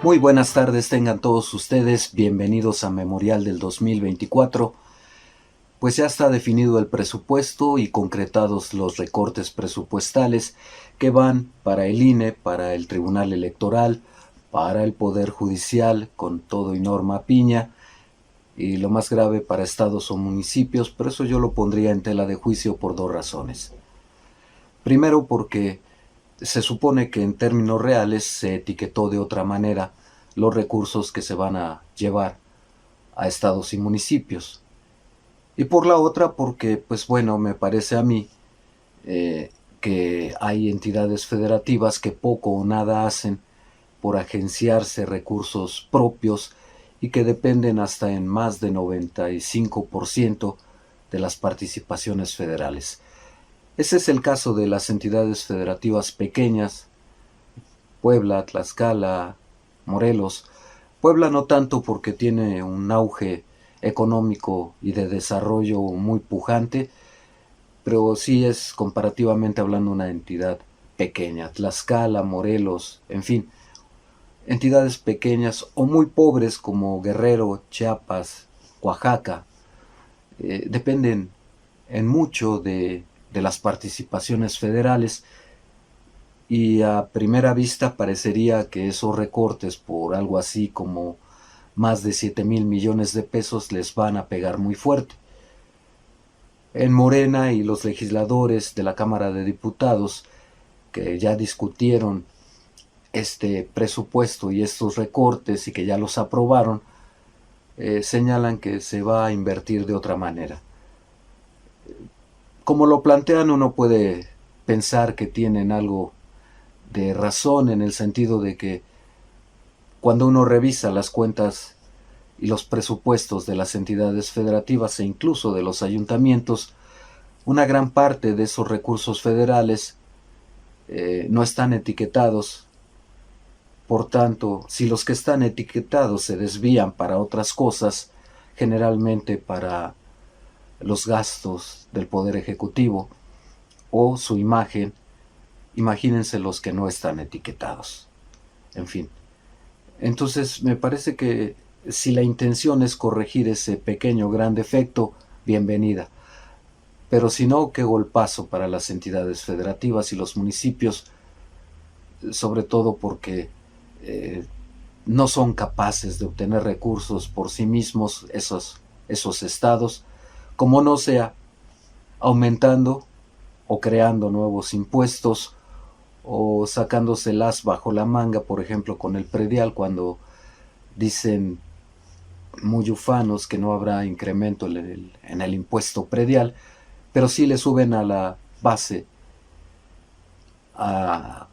Muy buenas tardes tengan todos ustedes, bienvenidos a Memorial del 2024. Pues ya está definido el presupuesto y concretados los recortes presupuestales que van para el INE, para el Tribunal Electoral, para el Poder Judicial, con todo y norma piña, y lo más grave para estados o municipios, pero eso yo lo pondría en tela de juicio por dos razones. Primero, porque se supone que en términos reales se etiquetó de otra manera los recursos que se van a llevar a estados y municipios. Y por la otra, porque, pues bueno, me parece a mí que hay entidades federativas que poco o nada hacen por agenciarse recursos propios y que dependen hasta en más de 95% de las participaciones federales. Ese es el caso de las entidades federativas pequeñas, Puebla, Tlaxcala, Morelos. Puebla no tanto porque tiene un auge económico y de desarrollo muy pujante, pero sí es comparativamente hablando una entidad pequeña. Tlaxcala, Morelos, en fin, entidades pequeñas o muy pobres como Guerrero, Chiapas, Oaxaca, dependen en mucho de las participaciones federales, y a primera vista parecería que esos recortes por algo así como más de 7,000 millones de pesos les van a pegar muy fuerte. En Morena y los legisladores de la Cámara de Diputados que ya discutieron este presupuesto y estos recortes y que ya los aprobaron, señalan que se va a invertir de otra manera. Como lo plantean, uno puede pensar que tienen algo de razón en el sentido de que cuando uno revisa las cuentas y los presupuestos de las entidades federativas e incluso de los ayuntamientos, una gran parte de esos recursos federales no están etiquetados. Por tanto, si los que están etiquetados se desvían para otras cosas, generalmente para los gastos del Poder Ejecutivo o su imagen, imagínense los que no están etiquetados. En fin, entonces me parece que si la intención es corregir ese pequeño gran defecto, bienvenida. Pero si no, qué golpazo para las entidades federativas y los municipios, sobre todo porque no son capaces de obtener recursos por sí mismos esos estados, como no sea aumentando o creando nuevos impuestos o sacándoselas bajo la manga, por ejemplo con el predial, cuando dicen muy ufanos que no habrá incremento en el impuesto predial, pero sí le suben a la base, a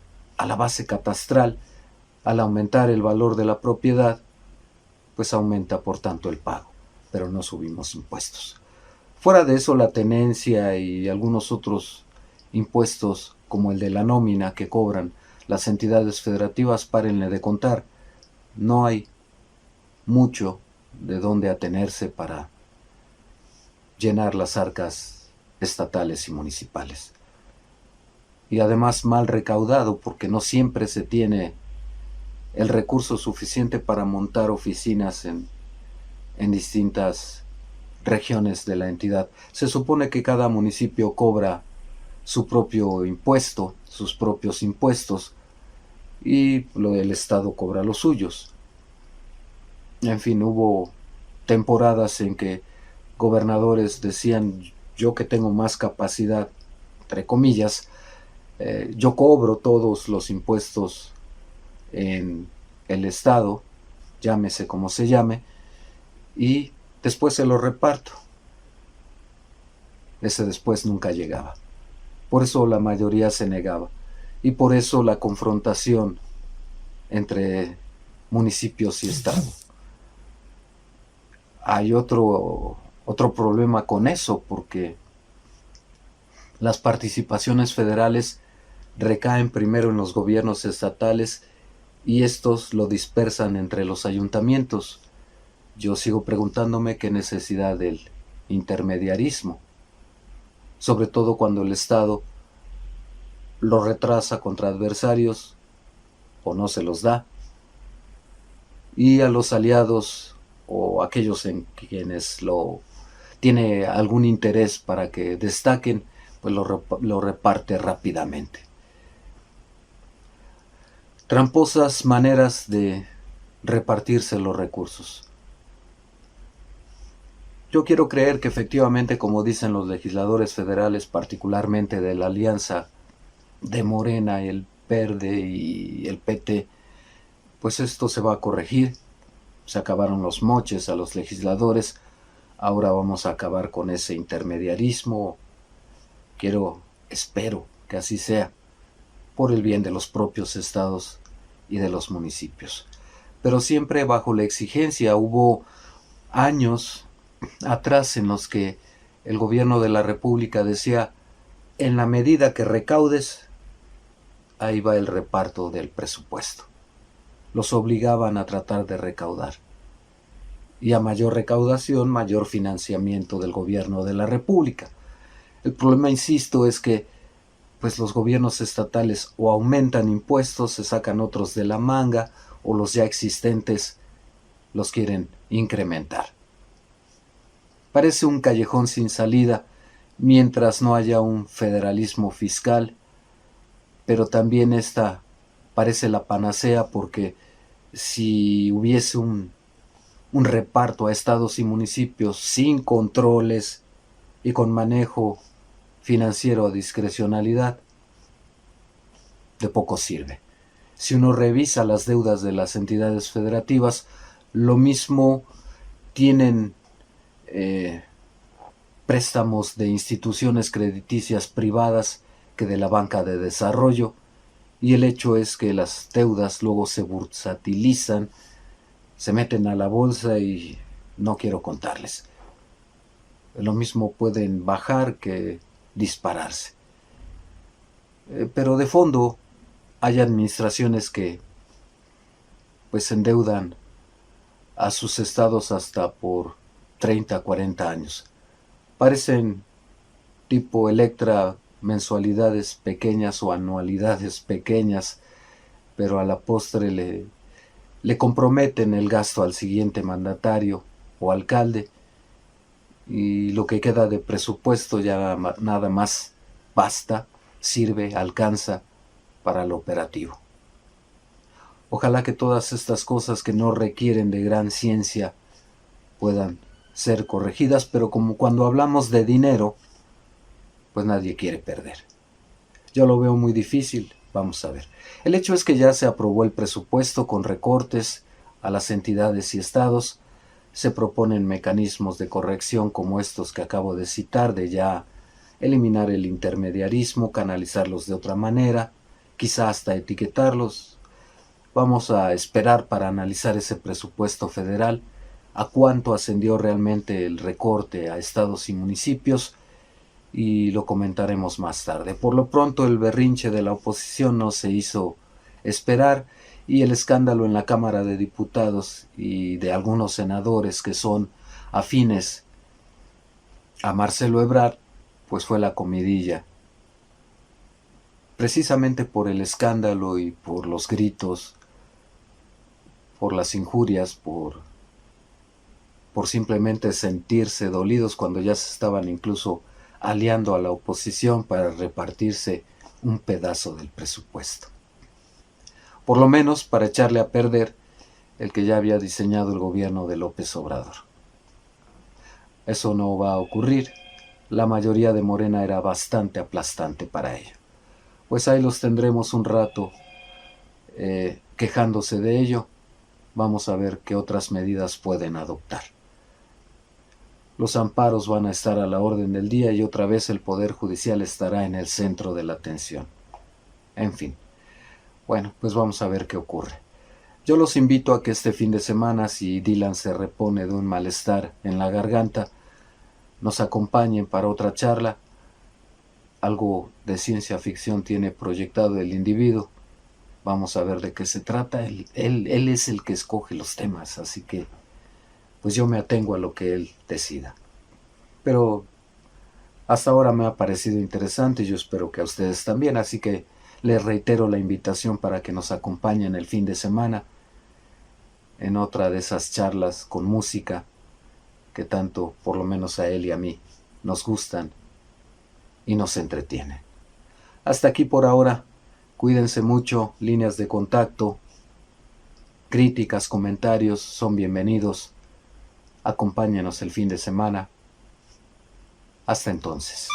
la base catastral. Al aumentar el valor de la propiedad, pues aumenta por tanto el pago, pero no subimos impuestos. Fuera de eso, la tenencia y algunos otros impuestos como el de la nómina que cobran las entidades federativas, párenle de contar. No hay mucho de dónde atenerse para llenar las arcas estatales y municipales. Y además mal recaudado, porque no siempre se tiene el recurso suficiente para montar oficinas en distintas regiones de la entidad. Se supone que cada municipio cobra su propio impuesto, sus propios impuestos, y el Estado cobra los suyos. En fin, hubo temporadas en que gobernadores decían: yo que tengo más capacidad, entre comillas, yo cobro todos los impuestos en el Estado, llámese como se llame, y después se los reparto. Ese después nunca llegaba. Por eso la mayoría se negaba. Y por eso la confrontación entre municipios y Estado. Hay otro problema con eso, porque las participaciones federales recaen primero en los gobiernos estatales y estos lo dispersan entre los ayuntamientos. Yo sigo preguntándome qué necesidad del intermediarismo, sobre todo cuando el Estado lo retrasa contra adversarios o no se los da. y a los aliados o aquellos en quienes lo tiene algún interés para que destaquen, pues lo reparte rápidamente. Tramposas maneras de repartirse los recursos. Yo quiero creer que efectivamente, como dicen los legisladores federales, particularmente de la alianza de Morena, el Verde y el PT, pues esto se va a corregir. Se acabaron los moches a los legisladores, ahora vamos a acabar con ese intermediarismo. Espero que así sea, por el bien de los propios estados y de los municipios. Pero siempre bajo la exigencia. Hubo años atrás en los que el gobierno de la República decía: en la medida que recaudes, ahí va el reparto del presupuesto. Los obligaban a tratar de recaudar. Y a mayor recaudación, mayor financiamiento del gobierno de la República. El problema, insisto, es que pues los gobiernos estatales o aumentan impuestos, se sacan otros de la manga, o los ya existentes los quieren incrementar. Parece un callejón sin salida mientras no haya un federalismo fiscal, pero también esta parece la panacea, porque si hubiese un reparto a estados y municipios sin controles y con manejo financiero a discrecionalidad, de poco sirve. Si uno revisa las deudas de las entidades federativas, lo mismo tienen préstamos de instituciones crediticias privadas que de la banca de desarrollo, y el hecho es que las deudas luego se bursatilizan, se meten a la bolsa y no quiero contarles. Lo mismo pueden bajar que dispararse. Pero de fondo hay administraciones que pues endeudan a sus estados hasta por 30, 40 años. Parecen tipo Electra, mensualidades pequeñas o anualidades pequeñas, pero a la postre le comprometen el gasto al siguiente mandatario o alcalde, y lo que queda de presupuesto ya nada más basta, sirve, alcanza para lo operativo. Ojalá que todas estas cosas que no requieren de gran ciencia puedan ser corregidas, pero como cuando hablamos de dinero, pues nadie quiere perder. Yo lo veo muy difícil, vamos a ver. El hecho es que ya se aprobó el presupuesto con recortes a las entidades y estados. Se proponen mecanismos de corrección como estos que acabo de citar, de ya eliminar el intermediarismo, canalizarlos de otra manera, quizá hasta etiquetarlos. Vamos a esperar para analizar ese presupuesto federal, a cuánto ascendió realmente el recorte a estados y municipios, y lo comentaremos más tarde. Por lo pronto, el berrinche de la oposición no se hizo esperar, y el escándalo en la Cámara de Diputados y de algunos senadores que son afines a Marcelo Ebrard, pues fue la comidilla. Precisamente por el escándalo y por los gritos, por las injurias, por simplemente sentirse dolidos cuando ya se estaban incluso aliando a la oposición para repartirse un pedazo del presupuesto. Por lo menos para echarle a perder el que ya había diseñado el gobierno de López Obrador. Eso no va a ocurrir. La mayoría de Morena era bastante aplastante para ello. Pues ahí los tendremos un rato quejándose de ello. Vamos a ver qué otras medidas pueden adoptar. Los amparos van a estar a la orden del día y otra vez el Poder Judicial estará en el centro de la atención. En fin, bueno, pues vamos a ver qué ocurre. Yo los invito a que este fin de semana, si Dylan se repone de un malestar en la garganta, nos acompañen para otra charla. Algo de ciencia ficción tiene proyectado el individuo. Vamos a ver de qué se trata. Él es el que escoge los temas, así que pues yo me atengo a lo que él decida. Pero hasta ahora me ha parecido interesante y yo espero que a ustedes también, así que les reitero la invitación para que nos acompañen el fin de semana en otra de esas charlas con música que tanto, por lo menos a él y a mí, nos gustan y nos entretienen. Hasta aquí por ahora. Cuídense mucho. Líneas de contacto, críticas, comentarios son bienvenidos. Acompáñenos el fin de semana. Hasta entonces.